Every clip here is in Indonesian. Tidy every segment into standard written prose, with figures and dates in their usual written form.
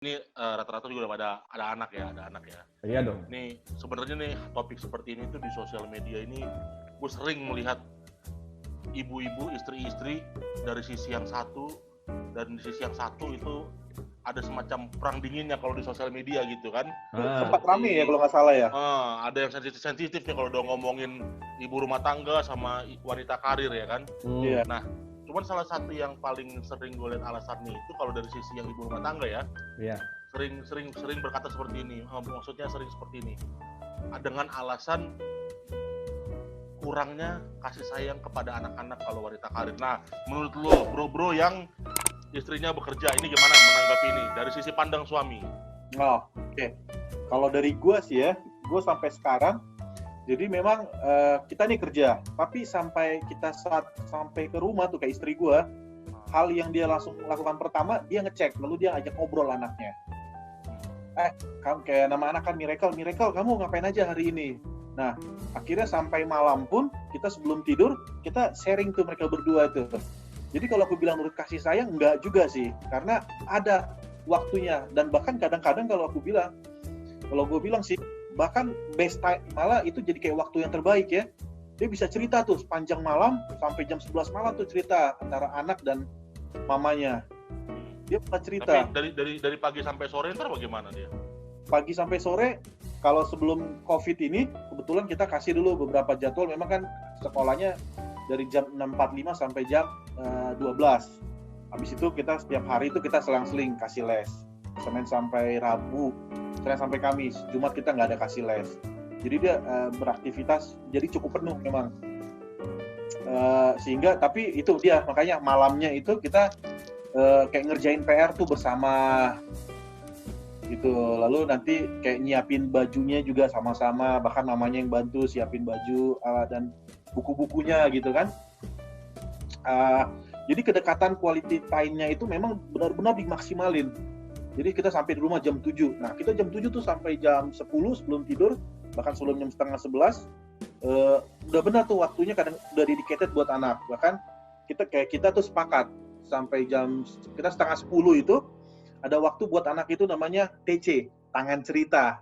ini rata-rata juga udah ada anak ya. Iya dong. Nih sebenarnya nih topik seperti ini tuh di sosial media ini gue sering melihat ibu-ibu, istri-istri dari sisi yang satu dan di sisi yang satu itu ada semacam perang dinginnya kalau di sosial media gitu kan. Sempat rame ya kalau nggak salah ya. Ada yang sensitif nih kalau udah ngomongin ibu rumah tangga sama wanita karir ya kan. Iya. Nah, cuman salah satu yang paling sering gue lihat alasannya itu kalau dari sisi yang ibu rumah tangga ya, Iya. sering berkata seperti ini. Maksudnya sering seperti ini. Dengan alasan kurangnya kasih sayang kepada anak-anak kalau wanita karir. Nah, menurut lo, bro yang istrinya bekerja, ini gimana menanggapi ini dari sisi pandang suami? Oh, oke. Kalau dari gue sih ya, gue sampai sekarang, jadi memang kita nih kerja, tapi sampai kita sampai ke rumah tuh kayak istri gue, hal yang dia langsung lakukan pertama, dia ngecek, lalu dia ajak ngobrol anaknya. Kayak nama anak kan Miracle, kamu ngapain aja hari ini? Nah, akhirnya sampai malam pun, kita sebelum tidur, kita sharing tuh mereka berdua tuh. Jadi kalau aku bilang menurut kasih sayang, enggak juga sih. Karena ada waktunya. Dan bahkan kadang-kadang kalau gue bilang sih, bahkan best time, malah itu jadi kayak waktu yang terbaik ya. Dia bisa cerita tuh sepanjang malam, sampai jam 11 malam tuh cerita antara anak dan mamanya. Dia pernah cerita. Tapi dari pagi sampai sore ntar bagaimana dia? Pagi sampai sore, kalau sebelum COVID ini, kebetulan kita kasih dulu beberapa jadwal. Memang kan sekolahnya dari jam 6.45 sampai jam 12. Habis itu kita setiap hari itu kita selang-seling kasih les. Senin sampai Rabu, Senin sampai Kamis. Jumat kita nggak ada kasih les. Jadi dia beraktivitas jadi cukup penuh memang. Sehingga tapi itu dia, makanya malamnya itu kita kayak ngerjain PR tuh bersama gitu. Lalu nanti kayak nyiapin bajunya juga sama-sama, bahkan mamanya yang bantu siapin baju dan buku-bukunya gitu kan. Jadi kedekatan quality time-nya itu memang benar-benar dimaksimalin. Jadi kita sampai di rumah jam 7. Nah, kita jam 7 tuh sampai jam 10 sebelum tidur, bahkan sebelum jam setengah 11, udah benar tuh waktunya kadang udah dedicated buat anak. Bahkan kita tuh sepakat sampai jam kita setengah 10 itu ada waktu buat anak itu namanya TC, tangan cerita.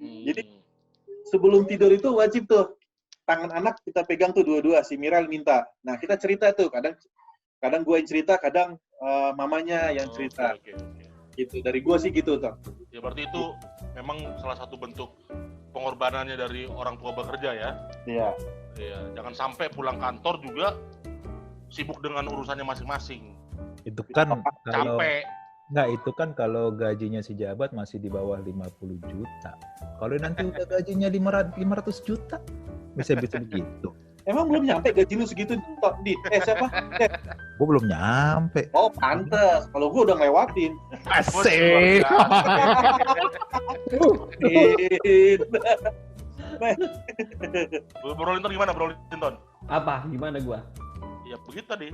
Jadi sebelum tidur itu wajib tuh tangan anak kita pegang tuh dua-dua, si Miral minta. Nah, kita cerita tuh, kadang gue yang cerita, kadang mamanya yang cerita. Okay. Gitu, dari gue sih gitu tuh. Ya berarti itu memang salah satu bentuk pengorbanannya dari orang tua bekerja ya. Iya. Iya, jangan sampai pulang kantor juga sibuk dengan urusannya masing-masing. Itu kan kalau Capek. Enggak, itu kan kalau gajinya si jabat masih di bawah 50 juta. Kalau nanti udah gajinya 500 juta, bisa begitu. Emang belum nyampe gaji lu segitu, Di? Siapa? Gue belum nyampe. Oh, pantes. Kalau gue udah ngelewatin. Asik. Bro Linton gimana, Bro Linton? Apa? Gimana gua? Ya begitu tadi.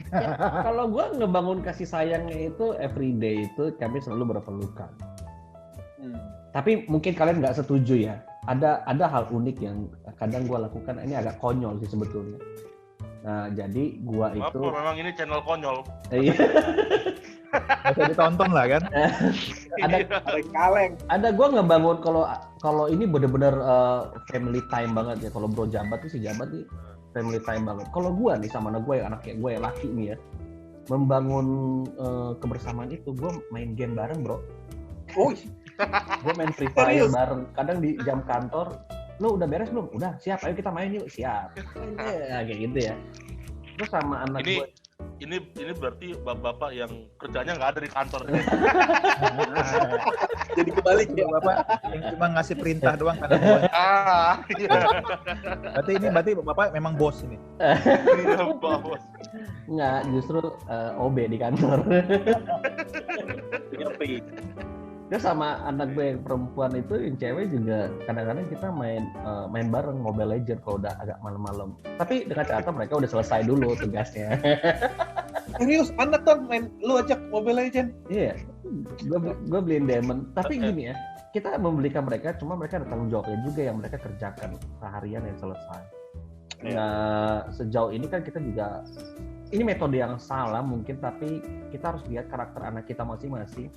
Ya, kalau gua ngebangun kasih sayangnya itu everyday itu kami selalu berpelukan. Tapi mungkin kalian nggak setuju ya. Ada hal unik yang kadang gua lakukan. Ini agak konyol sih sebetulnya. Nah, jadi gua itu. Memang ini channel konyol. Iya. Bisa ditonton lah kan. Ada gua ngebangun kalau ini benar-benar family time banget ya. Kalau Bro Jabat tuh si Jabat nih family time banget. Kalau gua nih sama anak gue yang anaknya gue yang laki nih ya, membangun kebersamaan itu, gua main game bareng, Bro. Gue main Free Fire bareng. Kadang di jam kantor, lo udah beres belum? Udah, siap. Ayo kita main yuk. Siap. Ya, kayak gitu ya. Terus sama anak gue. Ini berarti bapak-bapak yang kerjanya nggak ada di kantor. Jadi kebalik ya. Bapak yang cuma ngasih perintah doang kan. Iya. Berarti bapak memang bos ini. Iya, bos. Nggak, justru OB di kantor. Terus sama anak gue yang perempuan itu, yang cewek juga kadang-kadang kita main bareng Mobile Legends kalau udah agak malam-malam. Tapi dengan catatan mereka udah selesai dulu tugasnya. Serius, anak kan main, lu ajak Mobile Legends? Iya, gue beliin Demon. Tapi gini ya, kita membelikan mereka, cuma mereka ada tanggung jawabnya juga yang mereka kerjakan seharian yang selesai. Nah, sejauh ini kan kita juga, ini metode yang salah mungkin, tapi kita harus lihat karakter anak kita masing-masing.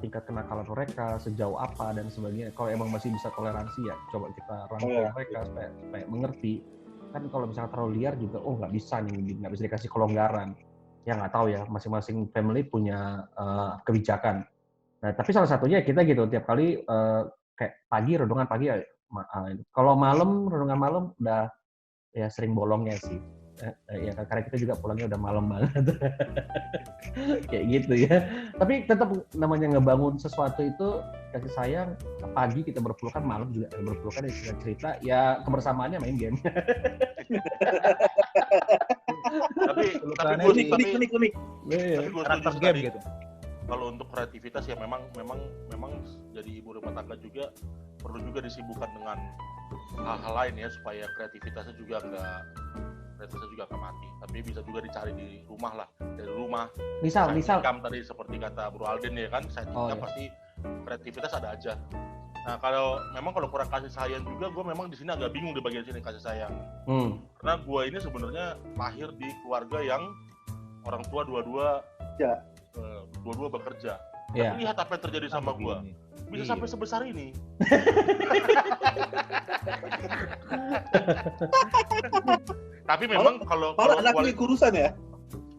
tingkat kenakalan mereka sejauh apa dan sebagainya. Kalau emang masih bisa toleransi ya coba kita rangkul mereka supaya mengerti. Kan kalau misalnya terlalu liar juga nggak bisa dikasih kelonggaran. Ya nggak tahu ya, masing-masing family punya kebijakan. Nah tapi salah satunya kita gitu tiap kali kayak pagi renungan pagi ya. Kalau malam renungan malam udah ya sering bolongnya sih. Ya karena kita juga pulangnya udah malam banget. Kayak gitu ya. Tapi tetap namanya ngebangun sesuatu itu kasih sayang, pagi kita berpelukan, malam juga berpelukan dan cerita ya kebersamaannya main game. tapi unik. gue Karakter setuju game tadi. gitu. Kalau untuk kreativitas ya memang jadi ibu rumah tangga juga perlu juga disibukkan dengan hal-hal lain ya supaya kreativitasnya juga nggak mati. Tapi bisa juga dicari di rumah lah, dari rumah. Misal income tadi seperti kata Bro Alden ya kan, side income pasti kreativitas ada aja. Nah kalau kurang kasih sayang juga, gue memang di sini agak bingung di bagian sini kasih sayang. Karena gue ini sebenarnya lahir di keluarga yang orang tua dua-dua bekerja. Tapi lihat apa yang terjadi sama gue. Bisa sampai sebesar ini. Tapi memang kalau anaknya kurusan ya?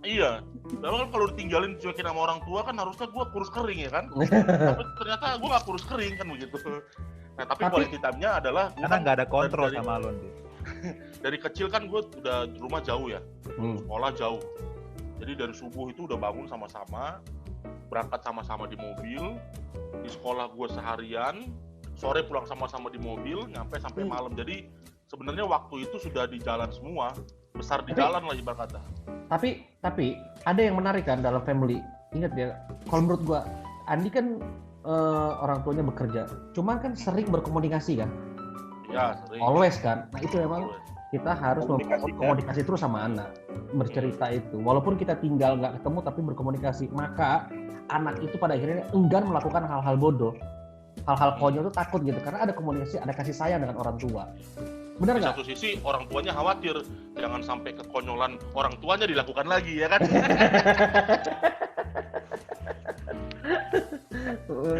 Iya. Memang kalau ditinggalin cuekin sama orang tua kan harusnya gue kurus kering ya kan. Tapi ternyata gue gak kurus kering kan begitu. Nah tapi kualitas hitamnya adalah karena nggak ada kontrol sama lo. Dari kecil kan gue udah rumah jauh ya, sekolah jauh. Jadi dari subuh itu udah bangun sama-sama, berangkat sama-sama di mobil, di sekolah gue seharian, sore pulang sama-sama di mobil, nyampe sampai malam. Jadi sebenarnya waktu itu sudah di jalan semua, besar di jalan lah ibarat kata. Tapi ada yang menarik kan dalam family. Ingat ya, kalau menurut gue, Andi kan orang tuanya bekerja, cuma kan sering berkomunikasi kan? Ya sering. Always kan? Nah itu memang kita harus komunikasi terus sama anak, bercerita itu. Walaupun kita tinggal nggak ketemu tapi berkomunikasi, maka anak itu pada akhirnya enggan melakukan hal-hal bodoh, hal-hal konyol itu takut gitu, karena ada komunikasi, ada kasih sayang dengan orang tua. Benar nggak? Di satu sisi orang tuanya khawatir jangan sampai kekonyolan orang tuanya dilakukan lagi ya kan?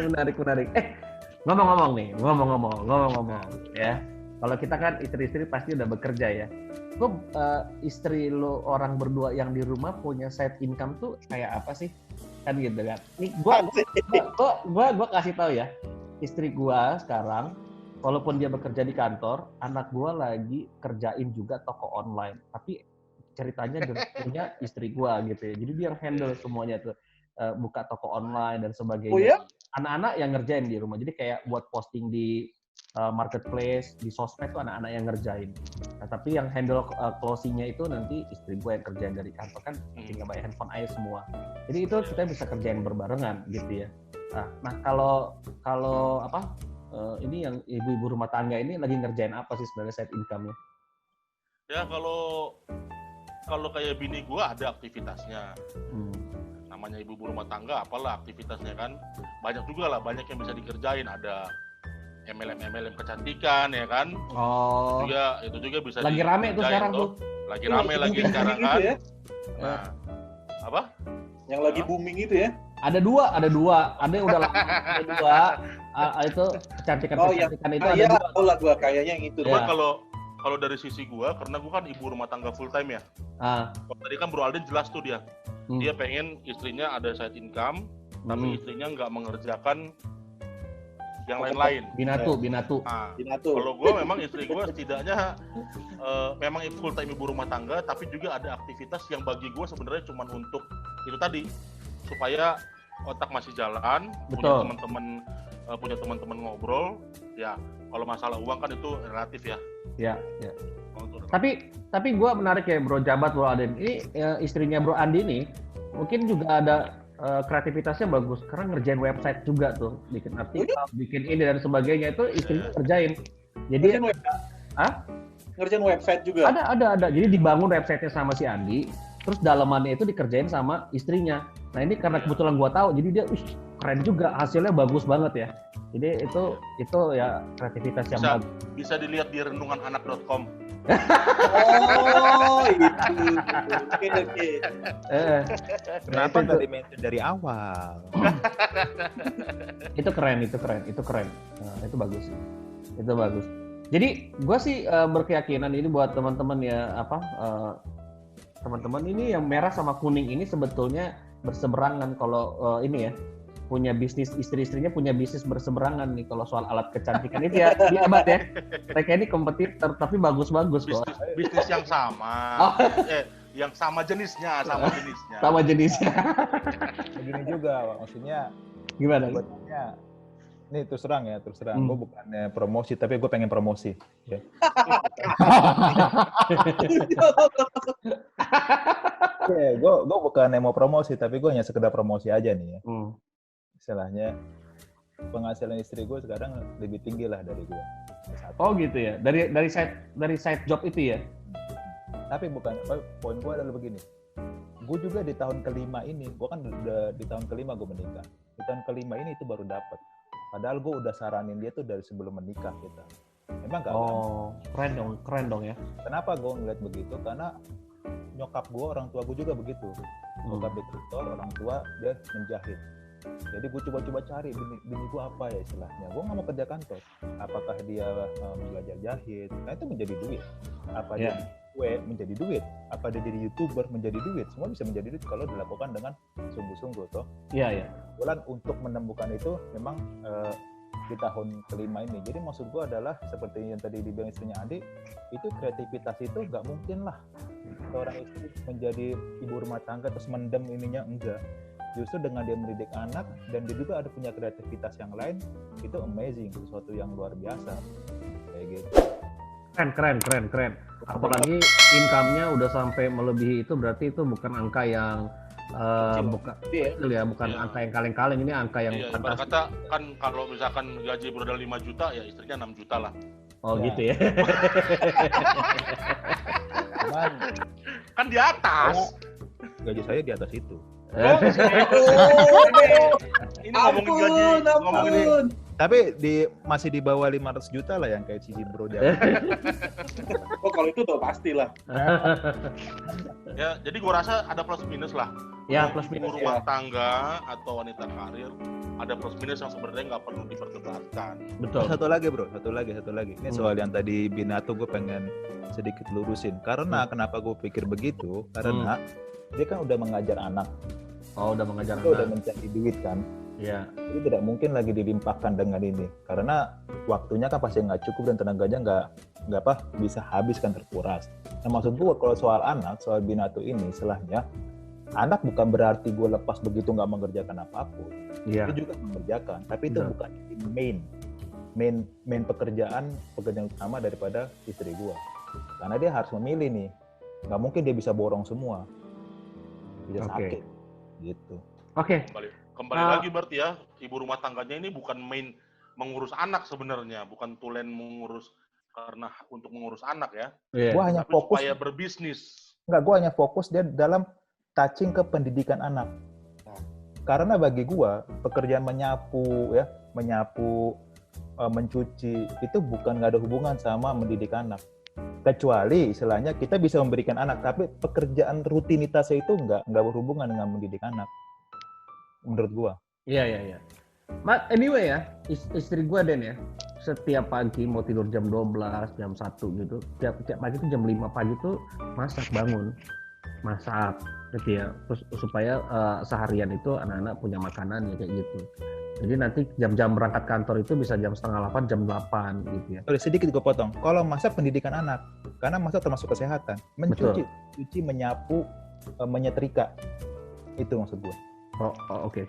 Menarik. Ngomong ya. Kalau kita kan istri-istri pasti udah bekerja ya. Lo istri lo orang berdua yang di rumah punya side income tuh kayak apa sih? Kan gitu kan. Nih gua kasih tahu ya. Istri gua sekarang walaupun dia bekerja di kantor, anak gua lagi kerjain juga toko online. Tapi ceritanya direkturnya istri gua gitu ya. Jadi dia yang handle semuanya tuh. Buka toko online dan sebagainya. Oh ya? Anak-anak yang ngerjain di rumah. Jadi kayak buat posting di marketplace, di sosmed tuh anak-anak yang ngerjain. Nah, tapi yang handle closing-nya itu nanti istri gue yang kerjain dari kantor kan tinggal bayar handphone aja semua. Jadi itu kita bisa kerjain berbarengan gitu ya. Nah kalau ini yang ibu-ibu rumah tangga ini lagi ngerjain apa sih sebenarnya side income-nya? Ya kalau kayak bini gue ada aktivitasnya. Namanya ibu rumah tangga, apalah aktivitasnya kan. Banyak juga lah, banyak yang bisa dikerjain. Ada MLM kecantikan ya kan. Oh. Itu juga bisa lagi rame tuh sekarang tuh. Lagi rame lagi sekarang kan. Ya? Nah, apa? Yang lagi booming itu ya? Ada dua. Ada yang udah lama. Ada dua. Itu kecantikan itu ada dua. Oh lah gua kayaknya yang itu. Cuma kalau dari sisi gua, karena gua kan ibu rumah tangga full time ya. Tadi kan Bro Alden jelas tuh dia. Dia pengen istrinya ada side income, tapi istrinya nggak mengerjakan yang lain-lain. Binatu. Kalau gue memang istri gue setidaknya memang full time ibu rumah tangga, tapi juga ada aktivitas yang bagi gue sebenarnya cuma untuk itu tadi, supaya otak masih jalan, punya teman-teman ngobrol. Ya kalau masalah uang kan itu relatif ya. Ya. Tapi gue menarik ya Bro Jabat, Bro Alden. Ini istrinya Bro Andi nih mungkin juga ada kreativitasnya bagus karena ngerjain website juga tuh, bikin artikel, bikin ini dan sebagainya itu istrinya kerjain. Jadi ngerjain website juga. Ada. Jadi dibangun websitenya sama si Andi, terus dalamannya itu dikerjain sama istrinya. Nah ini karena kebetulan gua tahu, jadi dia keren juga, hasilnya bagus banget ya. Jadi itu ya kreativitas yang bagus. Bisa dilihat di renungananak.com. Oh, itu. Oke. Kenapa itu- nggak di-mention dari awal? Itu keren. Nah, itu bagus sih. Itu bagus. Jadi gue sih berkeyakinan ini buat teman-teman ya teman-teman ini yang merah sama kuning ini sebetulnya berseberangan kalau ini ya punya bisnis istri-istrinya punya bisnis berseberangan nih kalau soal alat kecantikan itu ya Abad ya. Mereka ini kompetitor tapi bagus-bagus kok. Bisnis yang sama. Oh. Yang sama jenisnya. Sama jenisnya. Begini juga, maksudnya Gimana? sebenarnya ini terus terang, gue bukannya promosi, tapi gue pengen promosi. Ya. Gue bukannya mau promosi, tapi gue hanya sekedar promosi aja nih ya. Istilahnya penghasilan istri gue sekarang lebih tinggi lah dari gue. Oh gitu ya, dari side job itu ya. Tapi bukan, poin gue adalah begini. Gue juga di tahun kelima ini, gue kan udah di tahun kelima gue menikah. Di tahun kelima ini itu baru dapat. Padahal gue udah saranin dia tuh dari sebelum menikah kita. Emang gak? Oh, keren dong ya. Kenapa gue ngeliat begitu? Karena nyokap gue, orang tua gue juga begitu. Bokap di kantor, orang tua dia menjahit. Jadi gue coba-coba cari bini gue apa ya istilahnya. Gue nggak mau kerja kantor. Apakah dia belajar jahit? Nah itu menjadi duit. Apa dia kue menjadi duit? Apa dia jadi YouTuber menjadi duit? Semua bisa menjadi duit kalau dilakukan dengan sungguh-sungguh toh. Iya. Kebetulan untuk menemukan itu memang di tahun kelima ini. Jadi maksud gue adalah seperti yang tadi dibilang istrinya Andi, itu kreativitas itu nggak mungkin lah seorang istri menjadi ibu rumah tangga terus mendem ininya, enggak. Justru dengan dia mendidik anak dan dia juga ada punya kreativitas yang lain, itu amazing, sesuatu yang luar biasa kayak gitu. Keren. Apalagi income-nya udah sampai melebihi itu, berarti itu bukan angka yang bukan angka yang kaleng-kaleng, ini angka yang fantastis. Kata kan kalau misalkan gaji brodal 5 juta ya istrinya 6 juta lah. Oh Ya. gitu ya. Cuman Kan di atas. gaji saya di atas itu. Ini ngomongin gaji, ngomongin Tapi masih di bawah 500 juta lah yang kayak Cici Bro dia. Oh kalau itu tuh pastilah. ya. Jadi gua rasa ada plus minus lah. Ya, Untuk plus minus, ibu rumah tangga atau wanita karir ada plus minus yang sebenarnya nggak perlu diperdebatkan. Betul. Satu lagi. Ini soal yang tadi Binato gue pengen sedikit lurusin. Karena kenapa gue pikir begitu? Karena dia kan udah mengajar anak. Oh, udah mengajar Dia udah anak. mencari duit kan. Iya. Jadi tidak mungkin lagi dilimpahkan dengan ini. Karena waktunya kan pasti nggak cukup dan tenaganya nggak bisa habis kan, terkuras. Nah maksud gue kalau soal anak, soal Binato ini istilahnya, anak bukan berarti gue lepas begitu nggak mengerjakan apapun. Iya. Dia juga mengerjakan, tapi itu Benar. bukan main pekerjaan utama daripada istri gue. Karena dia harus memilih nih, nggak mungkin dia bisa borong semua, bisa Oke. sakit, gitu. Oke. Kembali lagi berarti ya, ibu rumah tangganya ini bukan main mengurus anak sebenarnya, bukan tulen mengurus karena untuk mengurus anak ya. Iya. Gue hanya Tapi fokus, supaya berbisnis. gue hanya fokus dia dalam touching ke pendidikan anak. Karena bagi gue pekerjaan menyapu, mencuci itu bukan nggak ada hubungan sama mendidik anak. Kecuali istilahnya kita bisa memberikan anak, tapi pekerjaan rutinitasnya itu nggak berhubungan dengan mendidik anak. Menurut gua. Iya. But anyway ya, istri gua Den ya, setiap pagi mau tidur jam 12, jam 1 gitu, tiap pagi tuh jam 5 pagi tuh masak gitu ya, terus supaya seharian itu anak-anak punya makanan ya kayak gitu. Jadi nanti jam-jam berangkat kantor itu bisa jam 7:30, jam 8 gitu ya. Sorry, sedikit gue potong. Kalau masak pendidikan anak, karena masak termasuk kesehatan. Mencuci, menyapu, menyetrika. Itu maksud gue. Oh, oke.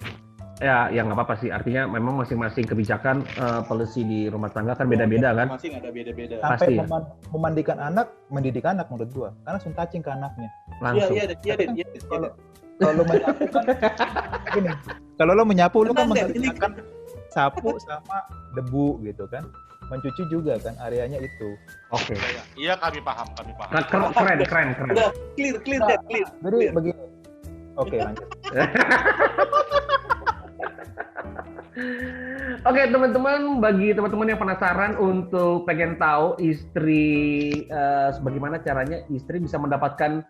Ya nggak apa-apa sih. Artinya memang masing-masing kebijakan policy di rumah tangga kan beda-beda kan. Masing ada beda-beda. Pasti Sampai ya. memandikan anak, mendidik anak menurut gue. Karena langsung touching ke anaknya. Langsung. Iya. Kalau lo menyapu kan, gini. Kalau lo menyapu, lo kan Tenang, Den. mengerjakan sapu sama debu gitu kan. Mencuci juga kan, areanya itu. Oke. Iya kami paham. Keren. Udah clear. Jadi begini. Oke, lanjut. Oke teman-teman, bagi teman-teman yang penasaran untuk pengen tahu bagaimana caranya istri bisa mendapatkan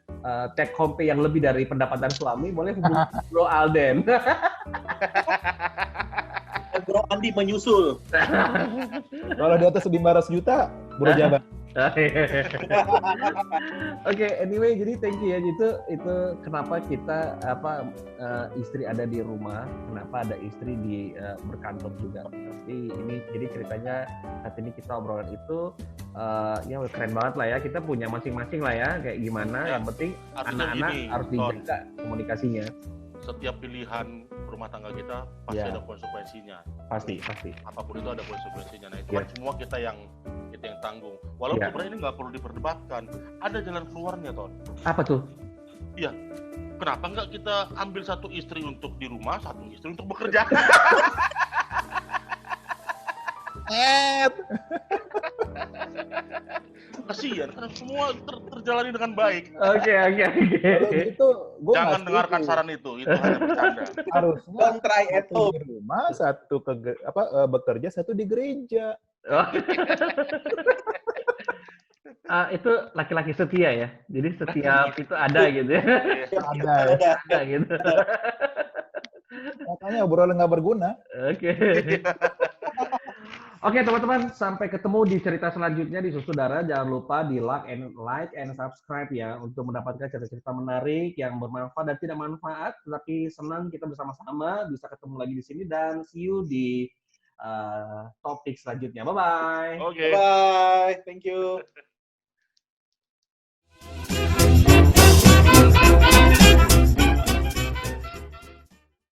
take home pay yang lebih dari pendapatan suami, boleh hubungi Bro Alden. Bro Andi menyusul. Kalau di atas 500 juta, Bro Jabat. Oke, anyway, jadi thank you ya. Itu kenapa kita istri ada di rumah, kenapa ada istri di berkantor juga. Tapi ini jadi ceritanya saat ini kita obrolan itu ya keren banget lah ya. Kita punya masing-masing lah ya, kayak gimana. Ya, Yang penting artinya anak-anak gini, harus dijaga komunikasinya. Setiap pilihan rumah tangga kita pasti Ya. ada konsekuensinya. Pasti. Apapun itu ada konsekuensinya. Nah itu Ya. kan semua kita yang tanggung. Walaupun Ya. sebenarnya ini nggak perlu diperdebatkan, ada jalan keluarnya, Ton. Apa tuh? Iya. Kenapa nggak kita ambil satu istri untuk di rumah, satu istri untuk bekerja? Kasihan, karena semua terjalani dengan baik. Oke. Kalau gitu, gua Jangan nggak dengarkan setuju. saran itu hanya bercanda. Harusnya Don't try at satu home. di rumah, satu bekerja, satu di gereja. Itu laki-laki setia ya. Jadi setiap itu ada gitu ya. Ada ya. Ada gitu. Makanya obrolan nggak berguna. Oke. Oke teman-teman, sampai ketemu di cerita selanjutnya di Susudara. Jangan lupa di like and subscribe ya untuk mendapatkan cerita-cerita menarik yang bermanfaat dan tidak manfaat, tetapi senang kita bersama-sama bisa ketemu lagi di sini dan see you di topik selanjutnya. Bye bye. Oke. Bye. Thank you.